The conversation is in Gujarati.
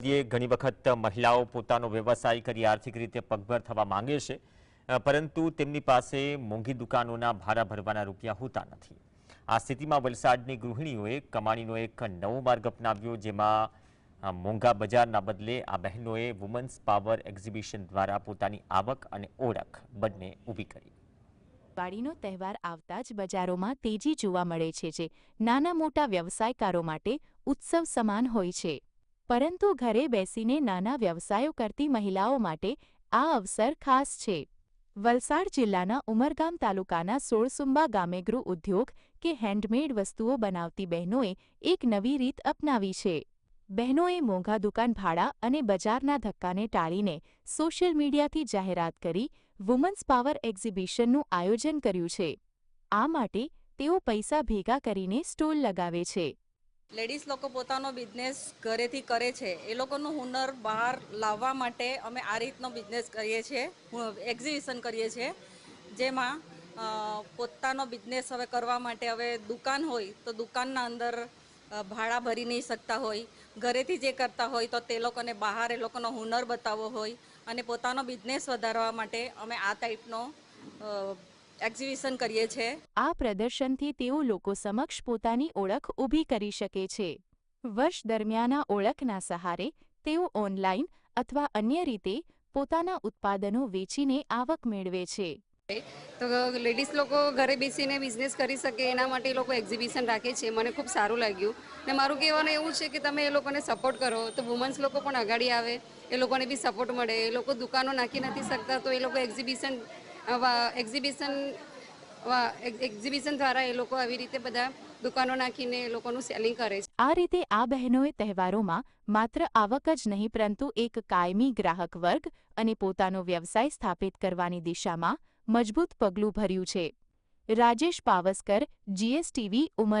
ઘણી વખત મહિલાઓ પોતાનો વ્યવસાય કરી આર્થિક રીતે પગભર થવા માંગે છે, પરંતુ તેમની પાસે મોંઘી દુકાનોના ભાડા ભરવાના રૂપિયા હોતા નથી। આ સ્થિતિમાં વલસાડની ગૃહિણીઓએ કમાણીનો એક નવો માર્ગ અપનાવ્યો, જેમાં મોંઘા બજારના બદલે આ બહેનોએ વુમન્સ પાવર એક્ઝિબિશન દ્વારા પોતાની આવક અને ઓળખ બંને ઊભી કરી। દિવાળીનો તહેવાર આવતા જ બજારોમાં તેજી જોવા મળે છે, જે નાના મોટા વ્યવસાયકારો માટે ઉત્સવ સમાન હોય છે। પરંતુ ઘરે બેસીને નાના વ્યવસાયો કરતી મહિલાઓ માટે આ અવસર ખાસ છે। વલસાડ જિલ્લાના ઉમરગામ તાલુકાના સોળસુંબા ગામે ગૃહ ઉદ્યોગ કે હેન્ડમેડ વસ્તુઓ બનાવતી બહેનોએ એક નવી રીત અપનાવી છે। બહેનોએ મોંઘા દુકાન ભાડા અને બજારના ધક્કાને ટાળીને સોશિયલ મીડિયાથી જાહેરાત કરી વુમન્સ પાવર એક્ઝિબિશનનું આયોજન કર્યું છે। આ માટે તેઓ પૈસા ભેગા કરીને સ્ટોલ લગાવે છે। લેડીઝ લોકો પોતાનો બિઝનેસ ઘરેથી કરે છે, એ લોકોનું હુનર બહાર લાવવા માટે અમે આ રીતનો બિઝનેસ કરીએ છીએ, એક્ઝિબિશન કરીએ છીએ, જેમાં પોતાનો બિઝનેસ હવે કરવા માટે હવે દુકાન હોય તો દુકાનના અંદર ભાડા ભરી નહીં શકતા હોય, ઘરેથી જે કરતા હોય તો તે લોકોને બહાર એ લોકોનો હુનર બતાવવો હોય અને પોતાનો બિઝનેસ વધારવા માટે અમે આ ટાઈપનો એક્ઝિબિશન કરીએ છીએ। આ પ્રદર્શનથી તેઓ લોકો સમક્ષ પોતાની ઓળખ ઊભી કરી શકે છે। વર્ષ દરમિયાન ઓળખના સહારે તેઓ ઓનલાઈન અથવા અન્ય રીતે પોતાના ઉત્પાદનો વેચીને આવક મેળવે છે। તો લેડીઝ લોકો ઘરે બેસીને બિઝનેસ કરી શકે એના માટે લોકો એક્ઝિબિશન રાખે છે। મને ખૂબ સારું લાગ્યું ને મારું કહેવાનું એવું છે કે તમે એ લોકોને સપોર્ટ કરો તો વુમન્સ લોકો પણ આગળ આવે, એ લોકોને બી સપોર્ટ મળે। એ લોકો દુકાનો નાખી નથી શકતા તો એ લોકો એક્ઝિબિશન દ્વારા એ લોકો આવી રીતે બધા દુકાનો નાખીને એ લોકોનું સેલિંગ કરે છે। આ રીતે આ બહેનોએ તહેવારોમાં માત્ર આવક જ નહીં પરંતુ એક કાયમી ગ્રાહક વર્ગ અને પોતાનો વ્યવસાય સ્થાપિત કરવાની દિશામાં મજબૂત પગલું ભર્યું છે। રાજેશ પાવસ્કર, GSTV, ઉમર।